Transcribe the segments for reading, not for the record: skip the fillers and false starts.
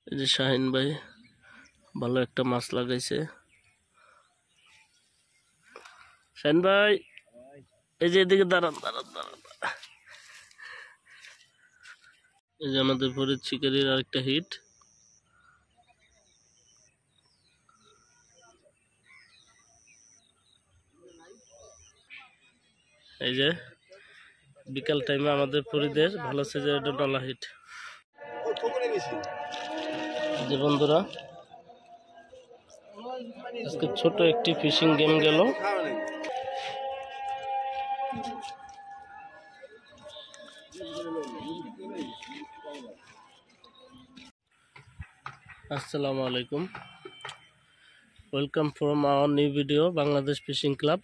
এই যে শাহিন ভাই ভালো একটা মাছ লাগাইছে। শাহিন ভাই এই যে এদিকে দাঁড়ান দাঁড়ান দাঁড়ান। এই যে আমাদের ফরিদ শিকারির আরেকটা হিট। এই যে বিকাল টাইমে আমাদের ফরিদের ভালো সাইজের একটা ডলা হিট। যে বন্ধুরা আজকে ছোট একটি ফিশিং গেম গেল। আসসালামু আলাইকুম, welcome from our new video Bangladesh fishing club.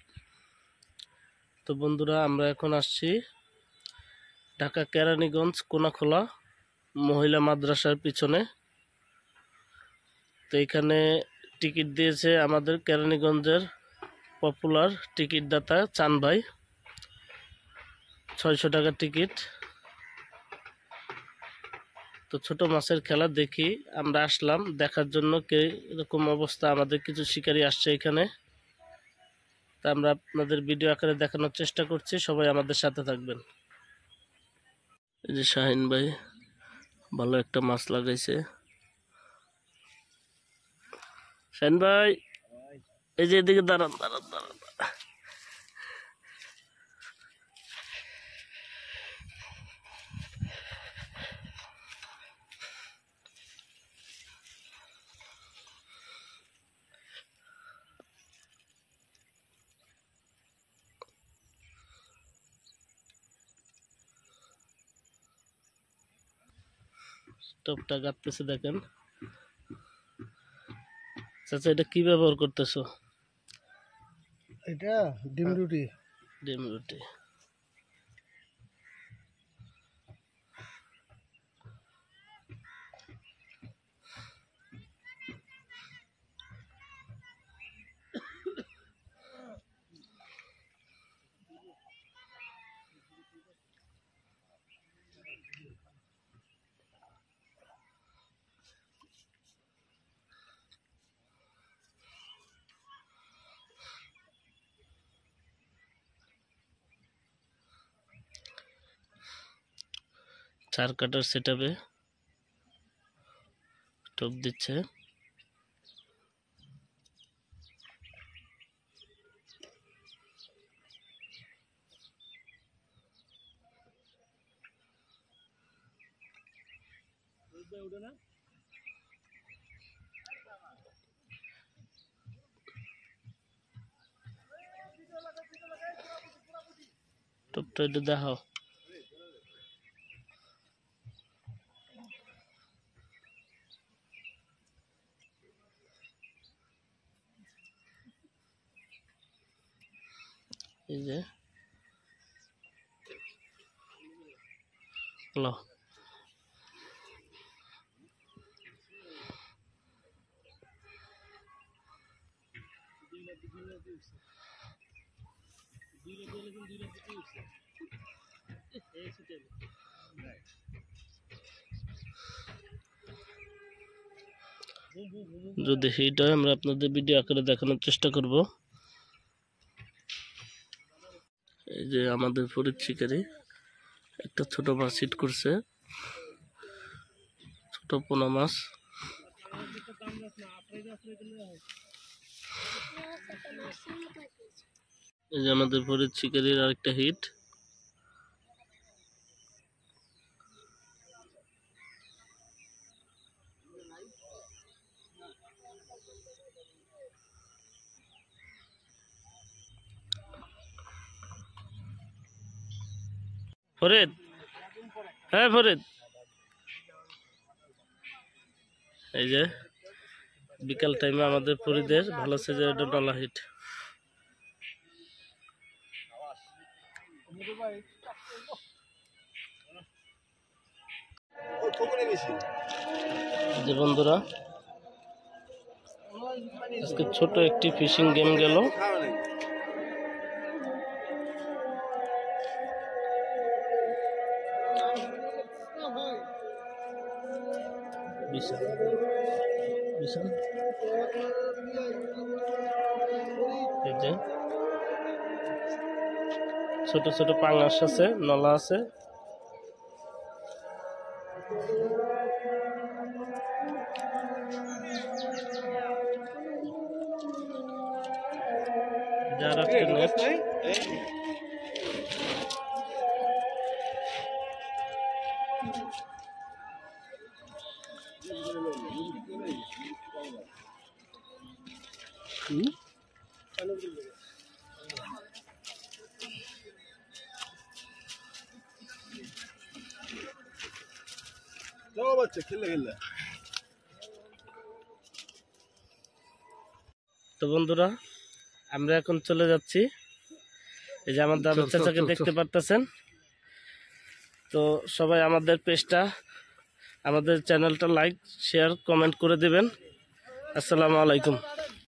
তো বন্ধুরা আমরা এখন আসছি ঢাকা কেরানীগঞ্জ কোনাখোলা মহিলা মাদ্রাসার পিছনে। তো এখানে টিকিট দিয়েছে আমাদের কেরানীগঞ্জের পপুলার টিকিট দাতা চান ভাই, 600 টাকার টিকিট। তো ছোট মাছের খেলা দেখি আমরা আসলাম দেখার জন্য কে এরকম অবস্থা। আমাদের কিছু শিকারী আসছে এখানে, তা আমরা আপনাদের ভিডিও আকারে দেখানোর চেষ্টা করছি, সবাই আমাদের সাথে থাকবেন। এই যে শাহিন ভাই ভালো একটা মাছ লাগাইছে। শাহিন ভাই এই যে এদিকে দাঁড়ান দাঁড়ান দাঁড়ান। স্টোভটা গাঁথতেছে দেখেন। চাচা এটা কি ব্যবহার করতেছো? এটা ডিম রুটি। ডিম রুটি। চার কাটার সেটআপে টোপ দিচ্ছে। টোপটা একটু দেখাও। এই যে হ্যালো, যদি হিট হয় আমরা আপনাদের ভিডিও আকারে দেখানোর চেষ্টা করব। এই যে আমাদের ফরিদ শিকারি একটা ছোট মাছ হিট করছে, ছোট পোনা মাছ। এই যে আমাদের ফরিদ শিকারির আরেকটা হিট। ফরিদ, হ্যাঁ ফরিদ, এই যে বিকাল টাইমে আমাদের ফরিদের ভালো সাইজের একটা ডলা হিট। যে বন্ধুরা আজকে ছোট একটি ফিশিং গেম গেল। বিশাল বিশাল এই যে ছোট ছোট পাঙাশ আছে, নলা আছে। যার একটা নেট তো বন্ধুরা আমরা এখন চলে যাচ্ছি। এই যে আমার দাদা চাচাকে দেখতে পারতেছেন। তো সবাই আমাদের পেজটা, আমাদের চ্যানেলটা লাইক শেয়ার কমেন্ট করে দিবেন। আসসালামু আলাইকুম।